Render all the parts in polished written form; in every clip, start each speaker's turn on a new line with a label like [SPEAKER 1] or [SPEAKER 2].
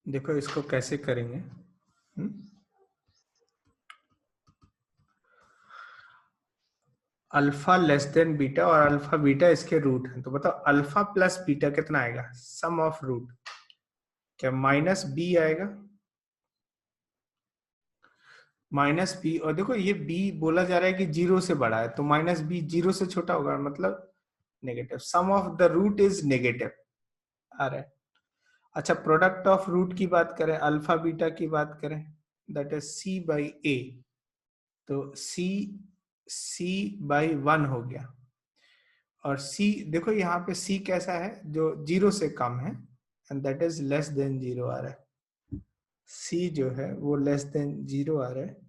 [SPEAKER 1] देखो इसको कैसे करेंगे। अल्फा लेस देन बीटा और अल्फा बीटा इसके रूट हैं, तो बताओ अल्फा प्लस बीटा कितना आएगा, सम ऑफ रूट, क्या माइनस बी आएगा, माइनस बी। और देखो ये बी बोला जा रहा है कि जीरो से बड़ा है, तो माइनस बी जीरो से छोटा होगा, मतलब negative. Sum of the root is negative आ रहा है। अच्छा, प्रोडक्ट ऑफ रूट की बात करें, अल्फा बीटा की बात करें, दैट इज सी बाई ए, तो सी बाई वन हो गया। और सी देखो यहाँ पे सी कैसा है, जो जीरो से कम है, and that is less than zero आ रहा है। सी जो है वो लेस देन जीरो आ रहा है।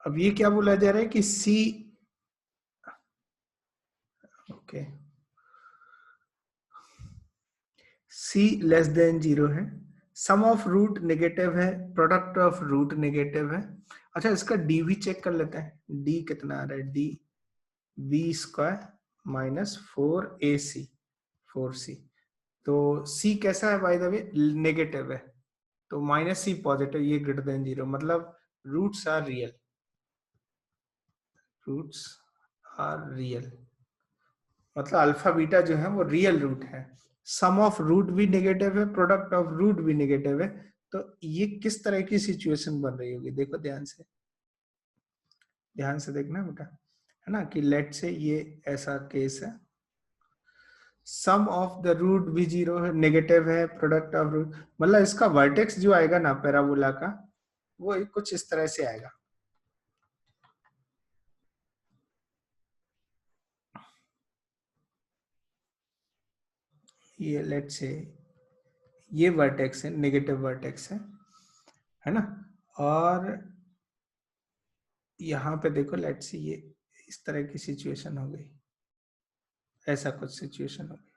[SPEAKER 1] अब ये क्या बोला जा रहा है कि सी, ओके, सी लेस देन जीरो है, सम ऑफ रूट नेगेटिव है, प्रोडक्ट ऑफ रूट नेगेटिव है। अच्छा, इसका डी भी चेक कर लेते हैं, डी कितना आ रहा है, D B square minus four A C, four C. तो सी कैसा है बाय द वे, नेगेटिव है, तो माइनस सी पॉजिटिव, ये ग्रेटर देन जीरो, मतलब roots are real, roots are real, मतलब अल्फा बीटा जो है वो रियल रूट है। सम ऑफ रूट भी नेगेटिव है, प्रोडक्ट ऑफ रूट भी नेगेटिव है। तो ये किस तरह की सिचुएशन बन रही होगी, देखो ध्यान से, ध्यान से देखना बेटा, है ना, कि लेट से ये ऐसा केस है, सम ऑफ द रूट भी जीरो है, नेगेटिव है, प्रोडक्ट ऑफ रूट, मतलब इसका वर्टेक्स जो आएगा ना पैराबोला का, वो कुछ इस तरह से आएगा। ये लेट से ये वर्टेक्स है, नेगेटिव वर्टेक्स है ना। और यहाँ पे देखो लेट से ये इस तरह की सिचुएशन हो गई, ऐसा कुछ सिचुएशन हो गई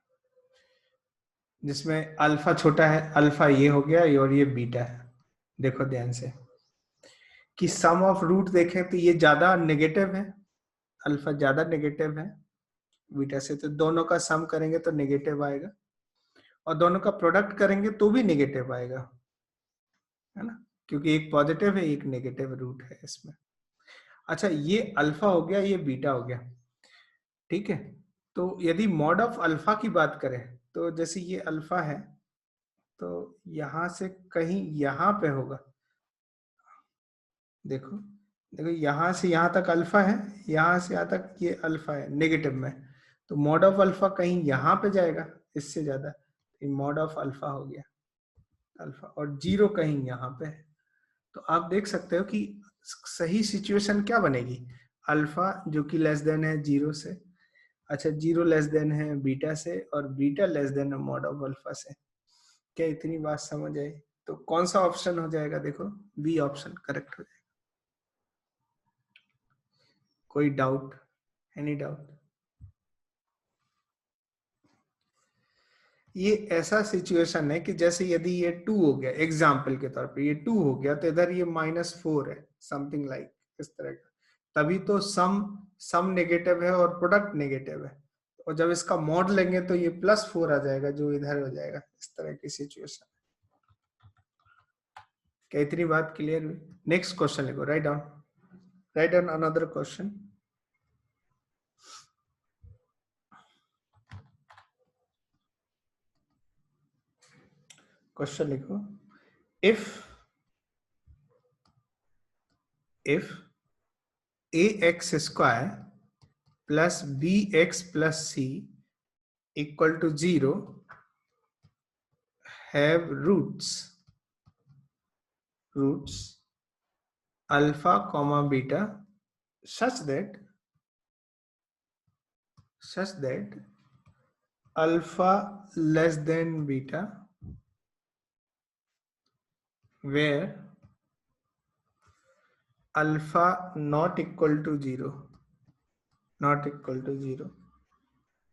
[SPEAKER 1] जिसमें अल्फा छोटा है, अल्फा ये हो गया और ये बीटा है। देखो ध्यान से कि सम ऑफ रूट देखें तो ये ज्यादा नेगेटिव है, अल्फा ज्यादा नेगेटिव है बीटा से, तो दोनों का सम करेंगे तो नेगेटिव आएगा, और दोनों का प्रोडक्ट करेंगे तो भी नेगेटिव आएगा, है ना, क्योंकि एक पॉजिटिव है एक नेगेटिव रूट है इसमें। अच्छा, ये अल्फा हो गया, ये बीटा हो गया, ठीक है। तो यदि मॉड ऑफ अल्फा की बात करें, तो जैसे ये अल्फा है, तो यहां से कहीं यहां पे होगा, देखो देखो यहां से यहां तक अल्फा है, यहां से यहां तक ये अल्फा है नेगेटिव में, तो मॉड ऑफ अल्फा कहीं यहां पे जाएगा इससे ज्यादा, मॉड ऑफ अल्फा हो गया अल्फा, और जीरो कहीं यहाँ पे है। तो आप देख सकते हो कि सही सिचुएशन क्या बनेगी, अल्फा जो कि लेस देन है जीरो से, अच्छा जीरो लेस देन है बीटा से, और बीटा लेस देन है मॉड ऑफ अल्फा से। क्या इतनी बात समझ आई? तो कौन सा ऑप्शन हो जाएगा, देखो बी ऑप्शन करेक्ट हो जाएगा। कोई डाउट, एनी डाउट? ये ऐसा सिचुएशन है कि जैसे यदि ये टू हो गया, एग्जाम्पल के तौर पे ये टू हो गया, तो इधर ये माइनस फोर है, समथिंग लाइक इस तरह का, तभी तो सम नेगेटिव है और प्रोडक्ट नेगेटिव है, और जब इसका मॉड लेंगे तो ये प्लस फोर आ जाएगा, जो इधर हो जाएगा, इस तरह की सिचुएशन। क्या इतनी बात क्लियर हुई? नेक्स्ट क्वेश्चन लिखो, write down another question. Question लिखो, if ax square plus bx plus c equal to 0 have roots alpha comma beta such that alpha less than beta, where alpha not equal to 0,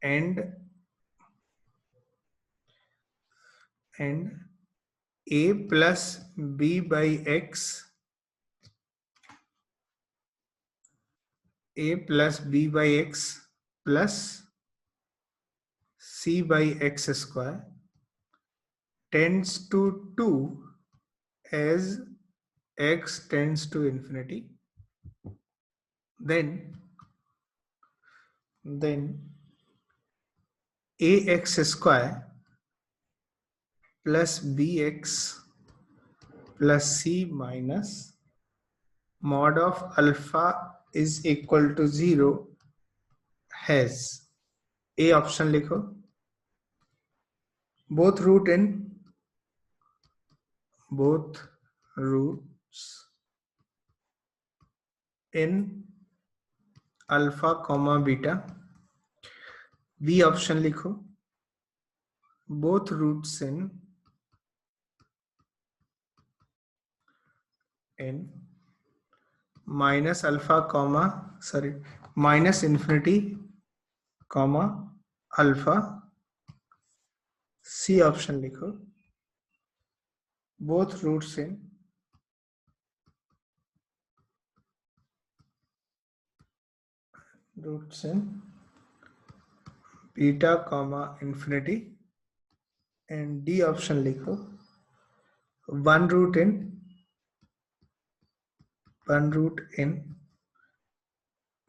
[SPEAKER 1] and a plus b by x, a plus b by x plus c by x square tends to 2 as x tends to infinity, then ax square plus bx plus c minus mod of alpha is equal to 0 has a option लिखो, both roots in alpha comma beta, B option लिखो, both roots in minus alpha comma minus infinity comma alpha, C option लिखो, both roots in beta comma infinity, and D option लिखो, one root in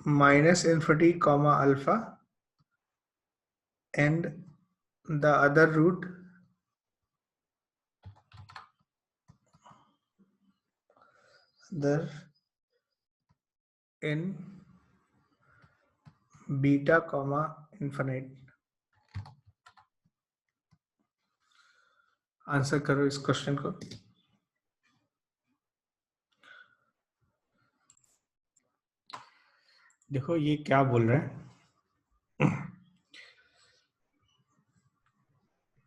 [SPEAKER 1] minus infinity comma alpha and the other root in beta comma infinite। Answer करो इस question को। देखो ये क्या बोल रहे हैं,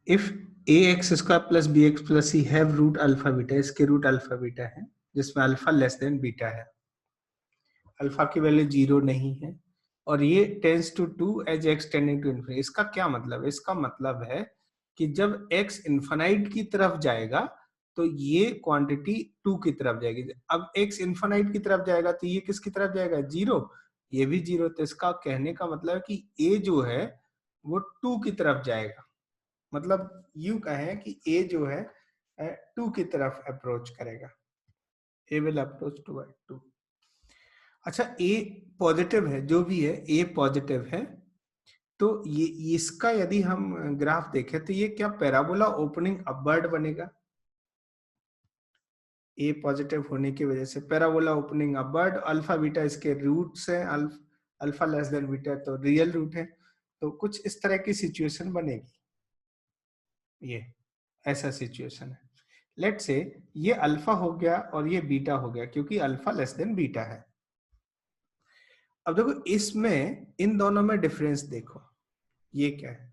[SPEAKER 1] if ax square plus bx plus c have root alpha beta, इसके रूट अल्फा बीटा है जिसमें अल्फा लेस देन बीटा है, अल्फा की वैल्यू 0 नहीं है, और ये tends to 2 as x tending to infinity. इसका क्या मतलब है? इसका मतलब है कि जब x इन्फिनाइट की तरफ जाएगा तो ये क्वांटिटी 2 की तरफ जाएगी। अब x इन्फिनाइट की तरफ जाएगा तो ये किसकी तरफ जाएगा? 0, ये भी 0। तो इसका कहने का मतलब है कि a जो है वो 2 की तरफ जाएगा, मतलब यूं कहें कि a जो है 2 की तरफ अप्रोच करेगा, a will approach toward 2। अच्छा, a पॉजिटिव है, जो भी है a पॉजिटिव है, तो ये इसका यदि हम ग्राफ देखें तो ये क्या पैराबोला ओपनिंग अपवर्ड बनेगा? a पॉजिटिव होने की वजह से parabola opening upward, alpha beta इसके रूट्स हैं, अल्फा लेस देन बीटा तो रियल रूट है, तो कुछ इस तरह की सिचुएशन बनेगी। ये ऐसा सिचुएशन है, लेट से ये अल्फा हो गया और ये बीटा हो गया क्योंकि अल्फा लेस देन बीटा है। अब देखो इसमें इन दोनों में डिफरेंस देखो, ये क्या है?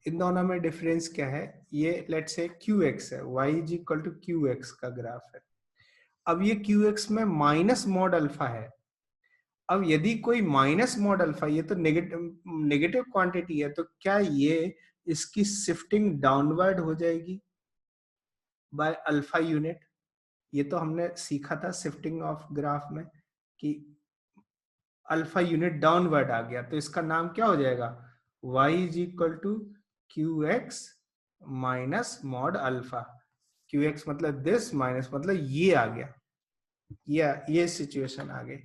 [SPEAKER 1] इन दोनों में डिफरेंस क्या है? ये लेट से qx है, y is equal to qx का ग्राफ है। अब ये qx में माइनस मॉड अल्फा है। अब यदि कोई माइनस मॉड अल्फा, ये तो नेगेटिव क्वांटिटी है, तो क्या ये इसकी शिफ्टिंग डाउनवर्ड हो जाएगी बाय अल्फा यूनिट? ये तो हमने सीखा था शिफ्टिंग ऑफ ग्राफ में कि अल्फा यूनिट डाउनवर्ड आ गया तो इसका नाम क्या हो जाएगा? y is equal to qx minus mod alpha. qx मतलब दिस, माइनस मतलब ये आ गया, ये सिचुएशन आ गई।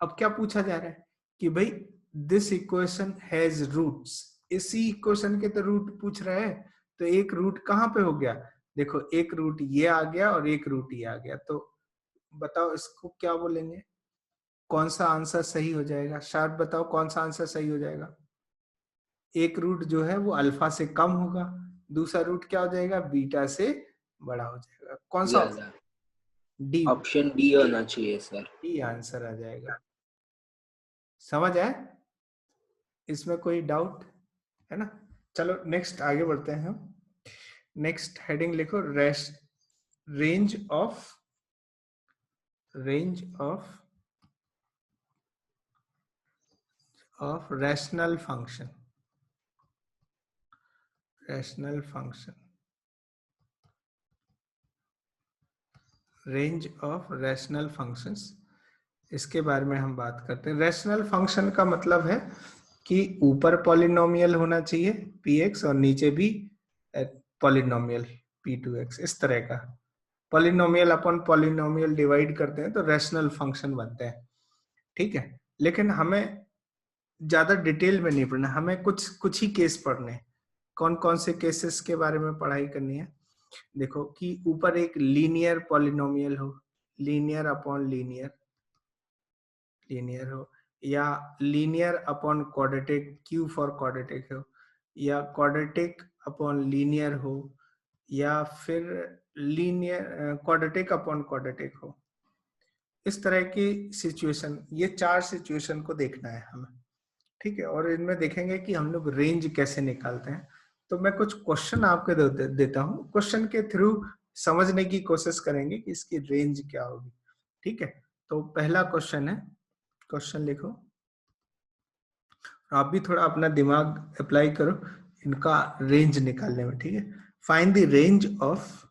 [SPEAKER 1] अब क्या पूछा जा रहा है कि भाई दिस इक्वेशन हैज रूट्स, इसी इक्वेशन के तो रूट पूछ रहे हैं, तो एक रूट कहाँ पे हो गया? देखो एक रूट ये आ गया और एक रूट ये आ गया, तो बताओ इसको क्या बोलेंगे? कौन सा आंसर सही हो जाएगा? शार्प बताओ कौन सा आंसर सही हो जाएगा? एक रूट जो है वो अल्फा से कम होगा, दूसरा रूट क्या हो जाएगा? बीटा से बड़ा हो जाएगा। कौन सा? डी,
[SPEAKER 2] ऑप्शन डी होना चाहिए सर।
[SPEAKER 1] डी आंसर आ जाएगा। समझ आए? इसमें कोई डाउट है ना? चलो नेक्स्ट आगे बढ़ते हैं हम। नेक्स्ट हेडिंग लिखो, range of rational function. Range of rational functions, इसके बारे में हम बात करते हैं। रैशनल फंक्शन का मतलब है कि ऊपर पॉलिनोमियल होना चाहिए px और नीचे भी पॉलिनोमियल p2x, इस तरह का पॉलिनोमियल अपन पॉलिनोमियल डिवाइड करते हैं तो रैशनल फंक्शन बनते हैं, ठीक है। लेकिन हमें ज्यादा डिटेल में नहीं पढ़ना, हमें कुछ कुछ ही केस पढ़ने हैं। कौन कौन से केसेस के बारे में पढ़ाई करनी है? देखो कि ऊपर एक लीनियर पॉलिनोमियल हो, लीनियर अपॉन लीनियर, लीनियर हो, या linear upon quadratic, Q for quadratic हो, या क्वाड्रेटिक अपॉन लीनियर हो, या फिर लीनियर क्वाड्रेटिक अपॉन क्वाड्रेटिक हो। इस तरह की सिचुएशन, ये 4 सिचुएशन को देखना है हमें, ठीक है। और इनमें देखेंगे कि हम लोग रेंज कैसे निकालते हैं। तो मैं कुछ क्वेश्चन आपको देता हूँ, क्वेश्चन के थ्रू समझने की कोशिश करेंगे कि इसकी रेंज क्या होगी, ठीक है। तो पहला क्वेश्चन है, क्वेश्चन लिखो, आप भी थोड़ा अपना दिमाग अप्लाई करो इनका रेंज निकालने में, ठीक है। Find the range of,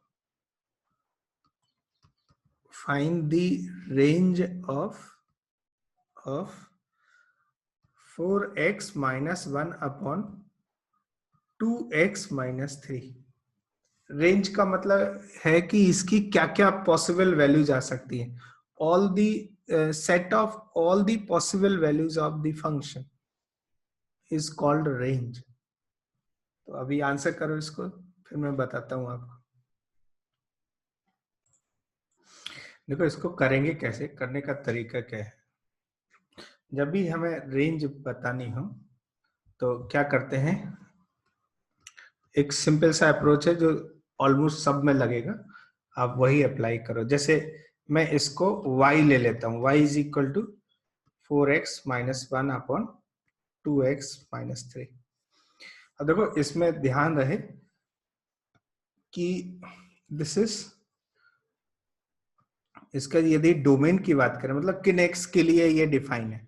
[SPEAKER 1] find the range of 4x minus 1 upon 2x minus 3। Range का मतलब है कि इसकी क्या क्या पॉसिबल वैल्यूज आ सकती है, all the set of all the possible values of the function is called range. तो अभी आंसर करो इसको, फिर मैं बताता हूं आपको। देखो इसको करेंगे कैसे, करने का तरीका क्या है। जब भी हमें रेंज बतानी हो तो क्या करते हैं, एक सिंपल सा अप्रोच है जो ऑलमोस्ट सब में लगेगा, आप वही अप्लाई करो। जैसे मैं इसको y ले लेता हूँ, y is equal to 4x minus 1 upon 2x minus 3। अब देखो इसमें ध्यान रहे कि दिस इज, इसका यदि डोमेन की बात करें, मतलब किन x के लिए ये डिफाइन है,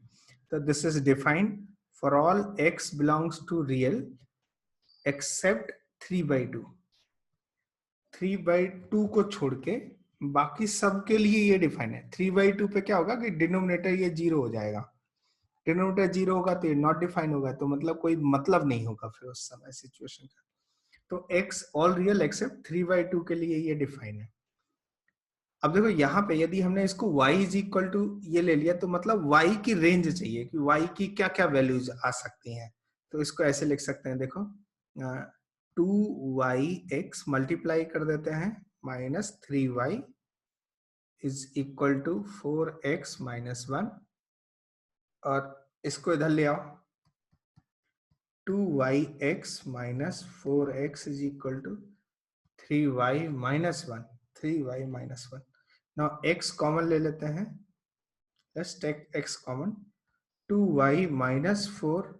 [SPEAKER 1] तो this is defined for all x belongs to real except 3/2। 3/2 को छोड़ के बाकी सब के लिए ये डिफाइन है। 3/2 पे क्या होगा कि डिनोमिनेटर ये 0 हो जाएगा, डिनोमिनेटर 0 होगा तो ये नॉट डिफाइन होगा, तो मतलब कोई मतलब नहीं होगा फिर उस समय सिचुएशन का। तो x ऑल रियल एक्सेप्ट 3/2 के लिए ये डिफाइन है। अब देखो यहाँ पे यदि हमने इसको y इज इक्वल टू ये ले लिया, तो मतलब y की रेंज चाहिए कि y की क्या क्या वैल्यूज आ सकती हैं। तो इसको ऐसे लिख सकते हैं, देखो 2yx मल्टीप्लाई कर देते हैं minus 3y is equal to 4x minus 1, और इसको इधर ले आओ, 2yx minus 4x is equal to 3y minus 1, 3y minus 1। Now x common ले लेते हैं, let's take x common, 2y minus 4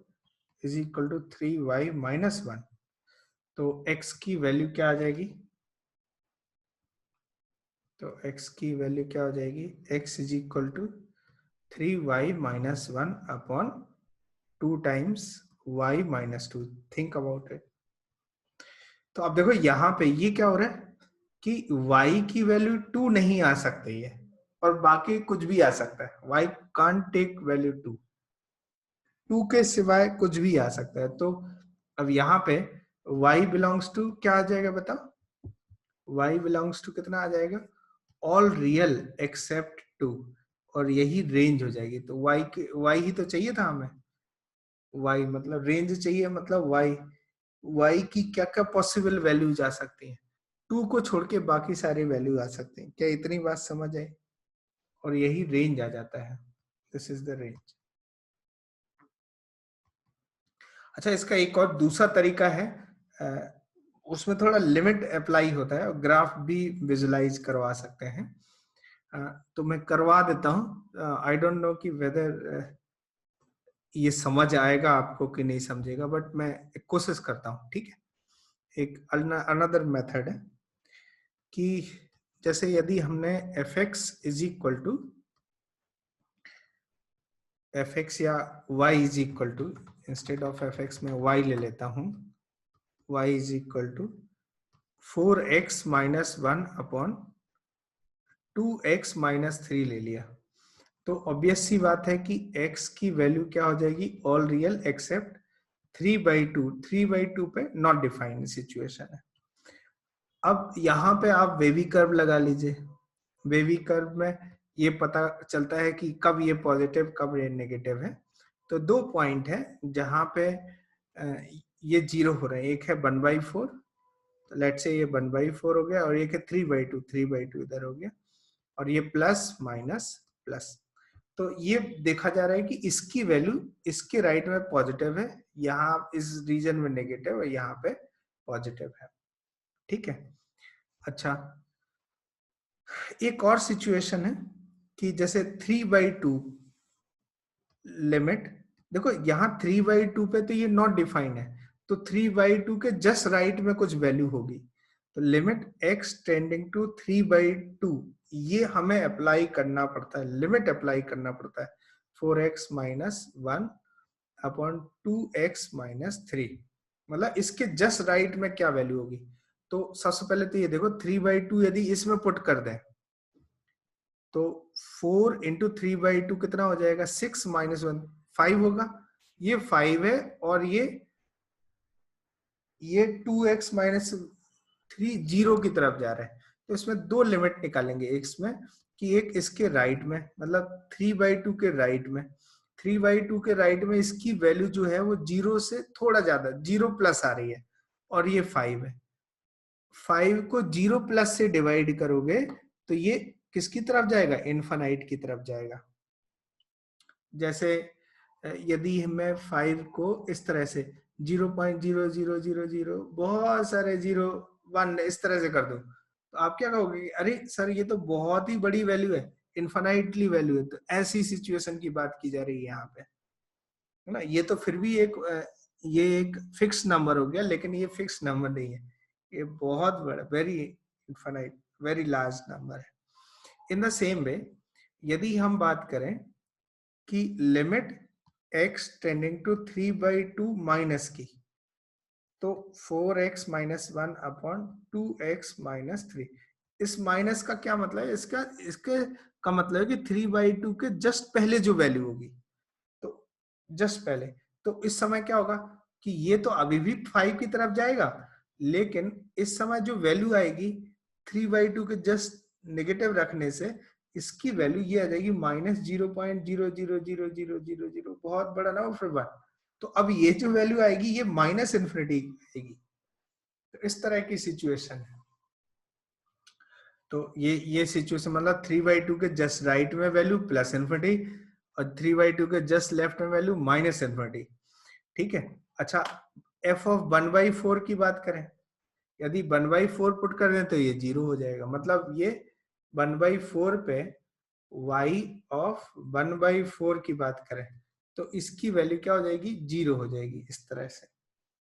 [SPEAKER 1] is equal to 3y minus 1। तो x की वैल्यू क्या आ जाएगी, तो x की वैल्यू क्या हो जाएगी, x is equal to 3y minus 1 upon 2 times y minus 2। Think about it. तो अब देखो यहाँ पे ये क्या हो रहा है कि y की वैल्यू 2 नहीं आ सकती है, और बाकी कुछ भी आ सकता है। y कांट टेक वैल्यू 2 के सिवाय कुछ भी आ सकता है। तो अब यहाँ पे y बिलोंग्स टू क्या आ जाएगा बताओ, y बिलोंग्स टू कितना आ जाएगा, ऑल रियल एक्सेप्ट 2, और यही रेंज हो जाएगी। तो y ही तो चाहिए था हमें, y मतलब रेंज चाहिए, मतलब y की क्या क्या पॉसिबल वैल्यूज आ सकती हैं, 2 को छोड़ के बाकी सारे वैल्यू आ सकते हैं। क्या इतनी बात समझ आई, और यही रेंज आ जाता है, दिस इज द रेंज। अच्छा, इसका एक और दूसरा तरीका है, उसमें थोड़ा लिमिट अप्लाई होता है, और ग्राफ भी विजुलाइज करवा सकते हैं। तो मैं करवा देता हूँ, आई डोंट नो कि वेदर ये समझ आएगा आपको कि नहीं समझेगा, बट मैं कोशिश करता हूँ, ठीक है। एक अनदर मेथड है कि जैसे यदि हमने fx is equal to fx या y is equal to, instead of fx में y ले लेता हूँ, y is equal to 4x minus 1 upon 2x minus 3 ले लिया, तो ऑब्वियस सी बात है कि x की वैल्यू क्या हो जाएगी, ऑल रियल एक्सेप्ट 3/2। 3/2 पे नॉट डिफाइंड सिचुएशन है। अब यहाँ पे आप वेवी कर्व लगा लीजिए। वेवी कर्व में ये पता चलता है कि कब ये पॉजिटिव कब ये नेगेटिव है। तो 2 पॉइंट है जहां पे ये 0 हो रहे हैं। एक है 1/4, तो लेट से ये 1/4 हो गया, और एक है 3/2 इधर हो गया, और ये प्लस माइनस प्लस। तो ये देखा जा रहा है कि इसकी वैल्यू इसके राइट में पॉजिटिव है, यहाँ इस रीजन में नेगेटिव है, यहाँ पे पॉजिटिव है। ठीक है। अच्छा, एक और सिचुएशन है कि जैसे 3/2 लिमिट, देखो यहाँ 3/2 पे तो ये नॉट डिफाइंड है, तो 3/2 के जस्ट राइट में कुछ वैल्यू होगी। तो लिमिट x टेंडिंग टू 3/2 ये हमें अप्लाई करना पड़ता है, लिमिट अप्लाई करना पड़ता है 4x - 1 अपॉन 2x - 3। मतलब इसके जस्ट राइट में क्या वैल्यू होगी। तो सबसे पहले तो ये देखो 3/2 यदि इसमें पुट कर दें तो 4 इंटू 3/2 कितना हो जाएगा, 6 - 1 5 होगा। ये 5 है, और ये 2x - 3 0 की तरफ जा रहा है। तो इसमें 2 लिमिट निकालेंगे इसमें, कि एक इसके राइट में, मतलब 3/2 के राइट में, 3/2 के राइट में इसकी वैल्यू जो है वो 0 से थोड़ा ज्यादा 0 प्लस आ रही है, और ये 5 है। 5 को 0 प्लस से डिवाइड करोगे तो ये किसकी तरफ जाएगा, इनफाइनाइट की तरफ जाएगा। जैसे यदि मैं 5 को इस तरह से 0.0000 बहुत सारे 0 1 इस तरह से कर दूं, तो आप क्या कहोगे, अरे सर ये तो बहुत ही बड़ी वैल्यू है, इनफाइनाइटली वैल्यू है। तो ऐसी सिचुएशन की बात की जा रही है यहाँ पे, है ना। ये तो फिर भी ये एक फिक्स नंबर हो गया, लेकिन ये फिक्स नंबर नहीं है, ये बहुत बड़ा, very infinite, very large number है। इन द सेम वे यदि हम बात करें कि limit x tending to 3/2 minus की, तो 4x - 1 अपॉन 2x - 3। इस माइनस का क्या मतलब है, इसके का मतलब है कि 3/2 के जस्ट पहले जो वैल्यू होगी, तो जस्ट पहले, तो इस समय क्या होगा कि ये तो अभी भी 5 की तरफ जाएगा, लेकिन इस समय जो वैल्यू आएगी 3/2 के जस्ट नेगेटिव रखने से इसकी वैल्यू ये आ जाएगी -0.000000, बहुत बड़ा ना, फिर 1। तो अब ये जो वैल्यू आएगी ये माइनस इन्फिनिटी आएगी। तो इस तरह की सिचुएशन है। तो ये सिचुएशन मतलब 3/2 के जस्ट राइट में वैल्यू प्लस इन्फिनिटी, और 3/2 के जस्ट लेफ्ट में वैल्यू माइनस इन्फिनिटी। ठीक है। अच्छा, f ऑफ 1/4 की बात करें, यदि 1/4 पुट कर दें तो ये 0 हो जाएगा। मतलब ये 1/4 पे y ऑफ 1/4 की बात करें तो इसकी वैल्यू क्या हो जाएगी, 0 हो जाएगी, इस तरह से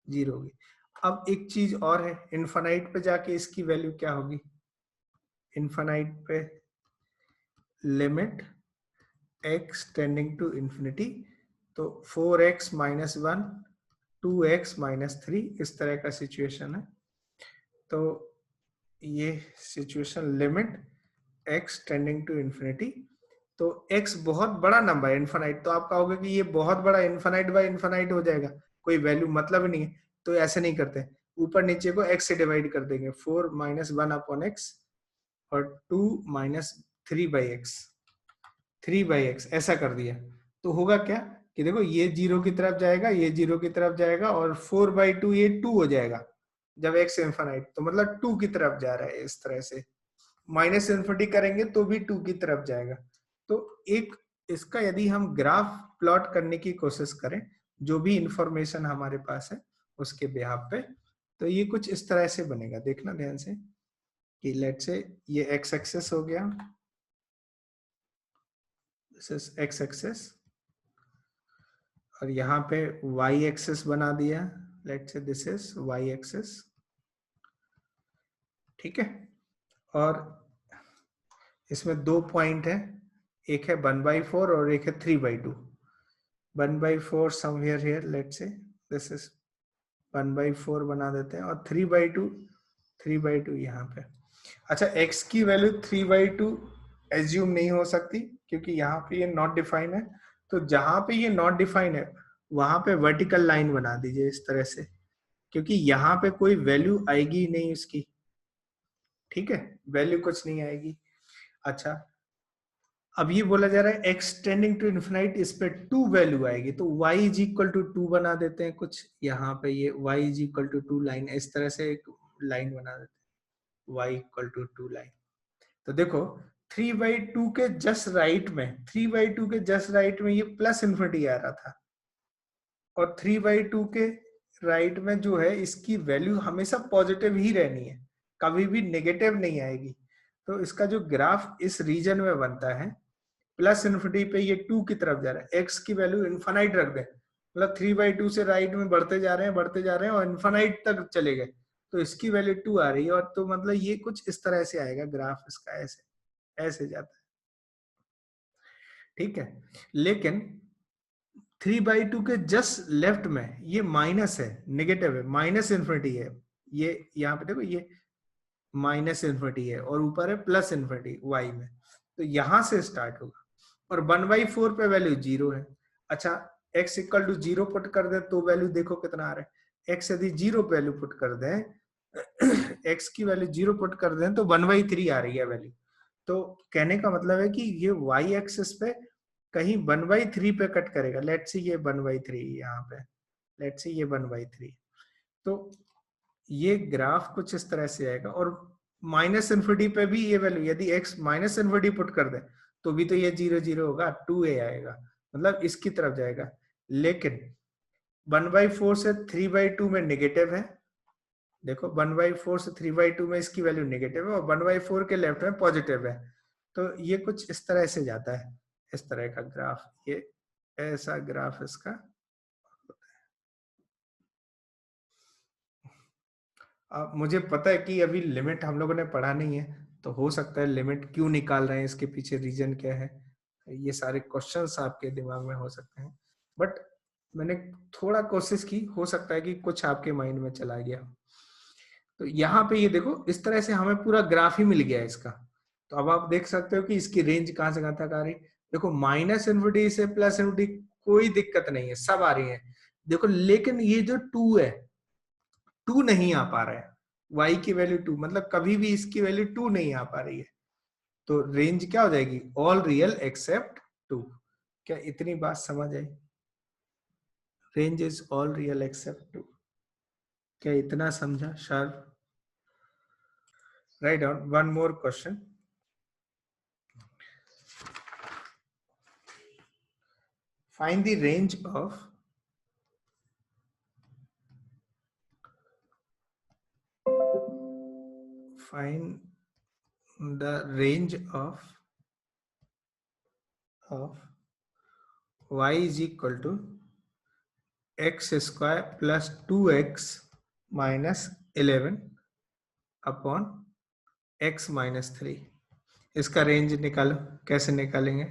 [SPEAKER 1] 0 होगी। अब एक चीज और है, इनफाइनाइट पे जाके इसकी वैल्यू क्या होगी, इनफाइनाइट पे limit x tending to infinity, तो 4x - 1 2x - 3 इस तरह का सिचुएशन है। तो ये situation limit x tending to infinity, तो x बहुत बड़ा नंबर है, इनफाइनाइट, तो आप कहोगे कि ये बहुत बड़ा इनफाइनाइट बाय इनफाइनाइट हो जाएगा, कोई वैल्यू मतलब नहीं है। तो ऐसे नहीं करते, ऊपर नीचे को x से डिवाइड कर देंगे, 4 - 1 अपॉन x और 2 - 3/x, 3/x ऐसा कर दिया। तो होगा क्या कि देखो ये 0 की तरफ जाएगा, ये 0 की तरफ जाएगा, और 4/2 ये 2 हो जाएगा जब x इनफाइनाइट, तो मतलब 2 की तरफ जा रहा है इस तरह से। माइनस इन्फिनिटी करेंगे तो भी 2 की तरफ जाएगा। तो एक इसका यदि हम ग्राफ प्लॉट करने की कोशिश करें, जो भी इंफॉर्मेशन हमारे पास है उसके बिहाफ पे, तो ये कुछ इस तरह से बनेगा। देखना ध्यान से कि लेट से ये x एक्सेस हो गया, दिस इज x एक्सेस, और यहाँ पे y एक्सेस बना दिया, लेट से दिस इज y एक्सेस। ठीक है। और इसमें 2 पॉइंट है, एक है 1/4 और एक है 3/2। 1/4 समवेयर हियर, लेट से दिस इज 1/4 बना देते हैं, और 3/2 यहाँ पे। अच्छा, x की वैल्यू 3/2 एज्यूम नहीं हो सकती क्योंकि यहाँ पे ये नॉट डिफाइन है। तो जहां पे ये नॉट डिफाइन है वहां पे वर्टिकल लाइन बना दीजिए इस तरह से, क्योंकि यहाँ पे कोई वैल्यू आएगी नहीं इसकी। ठीक है, वैल्यू कुछ नहीं आएगी। अच्छा, अब ये बोला जा रहा है x टेंडिंग टू इन्फिनाइट, इस पे 2 वैल्यू आएगी, तो y इज इक्वल टू 2 बना देते हैं कुछ यहाँ पे, ये y is equal to 2 line, इस तरह से एक लाइन बना देते हैं, y इक्वल टू 2 लाइन। तो देखो 3/2 के जस्ट राइट में, 3/2 के जस्ट राइट में ये प्लस इन्फिनिटी आ रहा था, और 3/2 के राइट में जो है इसकी वैल्यू हमेशा पॉजिटिव ही रहनी है, कभी भी नेगेटिव नहीं आएगी। तो इसका जो ग्राफ इस रीजन में बनता है, प्लस इन्फिनिटी पे ये 2 की तरफ जा रहा है, x की वैल्यू इन्फानाइट रख दें, मतलब 3/2 से राइट में बढ़ते जा रहे हैं, बढ़ते जा रहे हैं, और इन्फानाइट तक चले गए, तो इसकी वैल्यू 2 आ रही है, और तो मतलब ये कुछ इस तरह से आएगा ग्राफ इसका, ऐसे ऐसे जाता है, ठीक है। लेकिन 3/2 के जस्ट लेफ्ट में ये माइनस है, नेगेटिव है, माइनस इन्फिनिटी है, ये यहाँ पे देखो ये माइनस इन्फिनिटी है, और ऊपर है प्लस इन्फिनिटी y में, तो यहां से स्टार्ट होगा, और 1/4 पे वैल्यू 0 है। अच्छा, x इक्वल टू 0 पुट कर दे तो वैल्यू देखो कितना आ रहा है, x यदि 0 वैल्यू पुट कर दें x की वैल्यू 0 पुट कर दें तो 1/3 आ रही है वैल्यू। तो कहने का मतलब है कि ये y एक्सिस पे कहीं 1/3 पे कट करेगा, लेट्स सी ये 1/3 यहाँ पे, लेट्स सी ये 1/3, तो ये ग्राफ कुछ इस तरह से आएगा। और माइनस इन्फिनिटी पे भी ये वैल्यू, यदि x माइनस इन्फिनिटी पुट कर दे तो भी तो ये 0 होगा, 2a आएगा, मतलब इसकी तरफ जाएगा। लेकिन 1/4 से 3/2 में नेगेटिव है, देखो 1/4 से 3/2 में इसकी वैल्यू नेगेटिव है, और 1/4 के लेफ्ट में पॉजिटिव है, तो ये कुछ इस तरह से जाता है, इस तरह का ग्राफ, ये ऐसा ग्राफ इसका। अब मुझे पता है कि अभी लिमिट हम लोगों ने पढ़ा नहीं है, तो हो सकता है लिमिट क्यों निकाल रहे हैं, इसके पीछे रीजन क्या है, ये सारे क्वेश्चंस आपके दिमाग में हो सकते हैं, बट मैंने थोड़ा कोशिश की, हो सकता है कि कुछ आपके माइंड में चला गया। तो यहाँ पे ये देखो इस तरह से हमें पूरा ग्राफ ही मिल गया इसका, तो अब आप देख सकते हो कि इसकी रेंज कहाँ से कहाँ तक आ रही। देखो माइनस इन्फिनिटी से प्लस इन्फिनिटी कोई दिक्कत नहीं है, सब आ रही है, देखो, लेकिन ये जो 2 है, 2 नहीं आ पा रहा है, y की वैल्यू 2, मतलब कभी भी इसकी वैल्यू 2 नहीं आ पा रही है, तो रेंज क्या हो जाएगी, ऑल रियल एक्सेप्ट 2। क्या इतनी बात समझ आई, range is all real except 2, क्या इतना समझा sharp? Write down one more question, find the range of find the range of y is equal to x square plus 2x minus 11 upon x minus 3। इसका range निकालो, कैसे निकालेंगे?